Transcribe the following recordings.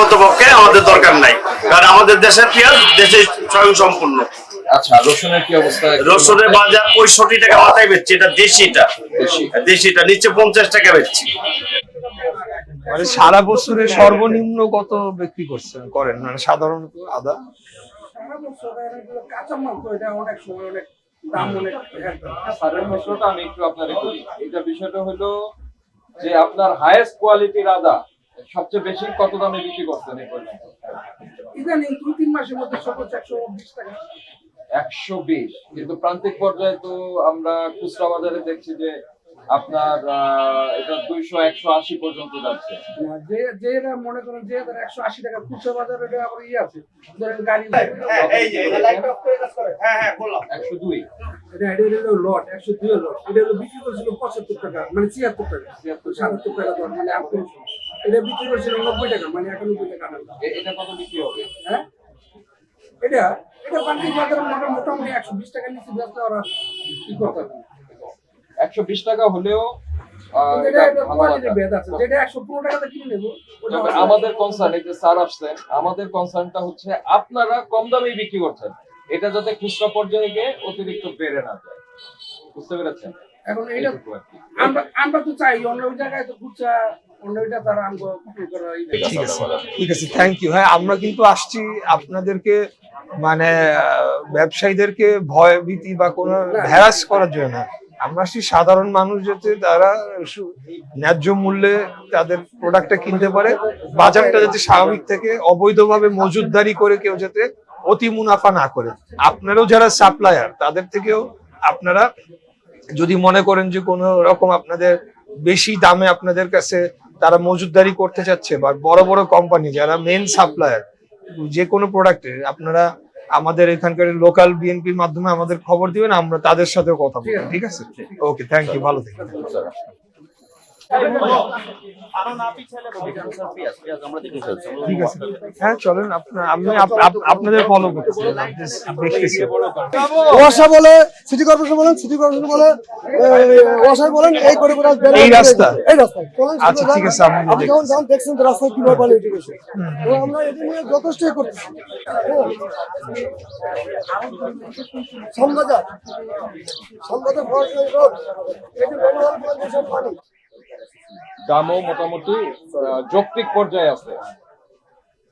অন্তত পক্ষে আমাদের দরকার নাই, কারণ আমাদের দেশের পেঁয়াজ দেশে স্বয়ং সম্পূর্ণ। আচ্ছা, রসুনের কি অবস্থা? রসুনের বাজার 65 টাকা মাথায় বেচছি, এটা দেশিটা নিচে 50 টাকা বেচছি। মানে সারা বছরে সর্বনিম্ন কত বিক্রি করেন মানে সাধারণত আদা? কাঁচামাল তো এটা অনেক সময় অনেক দাম অনেক। সারের প্রশ্নটা আমি একটু আপনাদের করি। এটা বিষয়টা হলো যে আপনার হাইয়েস্ট কোয়ালিটির আদা সবচেয়ে বেশি কত দামে বিক্রি করছেন এই পর্যন্ত? ইদানিং 2-3 মাসের মধ্যে সর্বোচ্চ 120 টাকা। 120। কিন্তু প্রান্তিক পর্যায়ে তো আমরা খুচরা বাজারে দেখছি যে আপনার এটা 200 180 পর্যন্ত যাচ্ছে। যে মনে করেন যে 180 টাকা খুচরা বাজারে আবার আছে, ধরেন গাড়ি এই যে লাইট অফ করে কাজ করে। হ্যাঁ বললাম 102। এটা হলো লট 102 লট। এটা হলো বিক্রি করেছিল 75 টাকা, মানে 76 টাকা, 77 টাকা দর, মানে আপনি এটা বিক্রি করেছিল 90 টাকা, মানে 91 টাকা। এটা কত বিক্রি হবে? হ্যাঁ, এটা প্রান্তিক বাজারে মোটামুটি 120 টাকা নিচে বেচতে ওরা কি করতে পারে। 120 টাকা হলেও আমাদের কনসার্ন, এই যে স্যার আসছেন, আমাদের কনসার্নটা হচ্ছে আপনারা কম দামে বিক্রি করছেন, এটা যাতে খুচরা পর্যায়ে গিয়ে অতিরিক্ত বেড়ে না যায়। বুঝতে পেরেছেন? এখন এটা আমরা তো চাই অন্য জায়গায় তো খুচরা অন্যটা তারা আমগো করা। ঠিক আছে, থ্যাংক ইউ। হ্যাঁ, আমরা কিন্তু আসছি আপনাদেরকে মানে ব্যবসায়ীদেরকে ভয় ভীতি বা কোনো হ্যারাস করার জন্য না। আমরা আসছি সাধারণ মানুষ যাতে তারা ন্যায্য মূল্যে তাদের প্রোডাক্টটা কিনতে পারে, বাজারটা যাতে স্বাভাবিক থেকে অবৈধভাবে মজুতদারি করে কেউ যাতে অতি মুনাফা না করে। আপনারাও যারা সাপ্লায়ার তাদের থেকেও আপনারা যদি মনে করেন যে কোনো রকম আপনাদের বেশি দামে আপনাদের কাছে তারা মজুতদারি করতে চাচ্ছে, বা বড় বড় কোম্পানি যারা মেন সাপ্লায়ার যে কোনো প্রোডাক্টের, আপনারা আমাদের এখানকার লোকাল বিএনপির মাধ্যমে আমাদের খবর দিবেন, আমরা তাদের সাথেও কথা বলবো। ঠিক আছে, ওকে, থ্যাংক ইউ, ভালো থাকবেন। ঠিক আছে, হ্যাঁ চলেন, আপনাদের ফলো করছি, দেখতেছি। ওয়াসা বলে সিটি কর্পোরেশন বলেন, সিটি কর্পোরেশন বলে ওয়াসা বলেন, এই করে এই রাস্তা। চলেন। আচ্ছা ঠিক আছে, আপনি যখন দেখছেন রাস্তা কিভাবে পানি উঠে গেছে, আমরা এটা নিয়ে যথেষ্টই করতেছি। সমবাজার পানি দামও মোটামুটি যৌক্তিক পর্যায়ে আছে।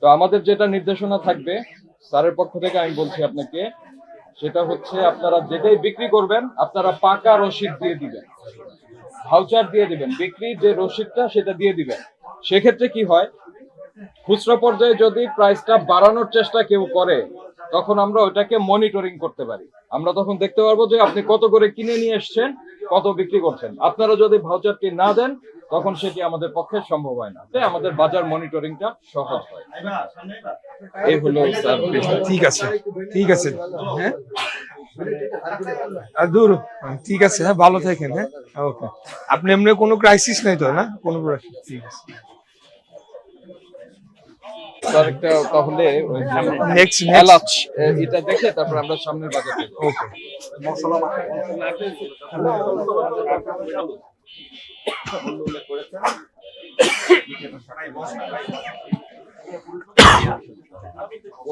তো আমাদের যেটা নির্দেশনা থাকবে স্যারের পক্ষ থেকে, আমি বলছি আপনাকে, সেটা হচ্ছে আপনারা যেটাই বিক্রি করবেন আপনারা পাকা রসিদ দিয়ে দিবেন, ভাউচার দিয়ে দিবেন, বিক্রির যে রসিদটা সেটা দিয়ে দিবেন। সেক্ষেত্রে কি হয়, খুচরা পর্যায়ে যদি প্রাইসটা বাড়ানোর চেষ্টা কেউ করে তখন আমরা ওটাকে মনিটরিং করতে পারি। আমরা তখন দেখতে পারবো যে আপনি কত করে কিনে নিয়ে এসছেন, কত বিক্রি করছেন। আপনারা যদি ভাউচারটি না দেন তখন সেটি আমাদের পক্ষে সম্ভব হয় না, তাই আমাদের বাজার মনিটরিংটা সহজ হয়। এই হলো স্যার। ঠিক আছে, ঠিক আছে, হ্যাঁ দূর, ঠিক আছে, হ্যাঁ ভালো থাকেন। হ্যাঁ ওকে, আপনি এমনি কোনো ক্রাইসিস নাই তো না কোনো? ঠিক আছে, তাহলে নেক্সট এটা দেখে তারপর আমরা সামনের বাজার দেখব। ওকে,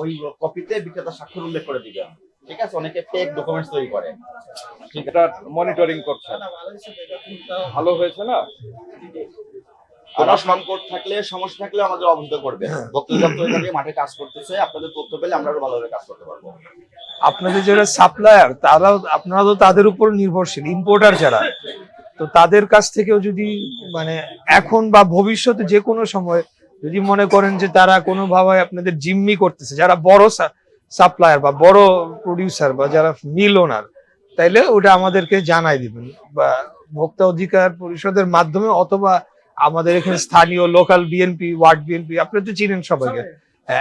ওই কপিতে বিক্রেতা স্বাক্ষর উল্লেখ করে দিবেন। ঠিক আছে, অনেকে ফেক ডকুমেন্টস তৈরি করে, এটা মনিটরিং করছে, ভালো হয়েছে না? শ্রম কোড থাকলে, সমস্যা থাকলে আমাদের অবহিত করবে। বক্তব্য মাঠে কাজ করতেছে, আপনাদের তথ্য পেলে আমরা আরো ভালোভাবে কাজ করতে পারবো। আপনাদের যারা সাপ্লায়ার তারাও, আপনারা তো তাদের উপর নির্ভরশীল, ইম্পোর্টার যারা, তো তাদের কাছ থেকেও যদি মানে এখন বা ভবিষ্যতে যে কোনো সময় যদি মনে করেন যে তারা কোনোভাবে আপনাদের জিম্মি করতেছে, যারা বড় সাপ্লায়ার বা বড় প্রডিউসার বা যারা মিল ওনার, তাইলে ওটা আমাদেরকে জানাই দিবেন, বা ভোক্তা অধিকার পরিষদের মাধ্যমে, অথবা আমাদের এখানে স্থানীয় লোকাল বিএনপি, ওয়ার্ড বিএনপি, আপনারা তো চিনেন সবাইকে,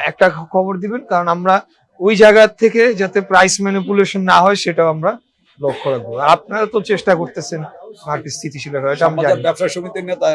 একটা খবর দিবেন, কারণ আমরা ওই জায়গা থেকে যাতে প্রাইস ম্যানিপুলেশন না হয় সেটাও আমরা লক্ষ্য রাখবো। আর আপনারা তো চেষ্টা করতেছেন মার্কেট স্থিতিশীল হয়, এটা আমি জানি। ব্যবসা সমিতির নেতা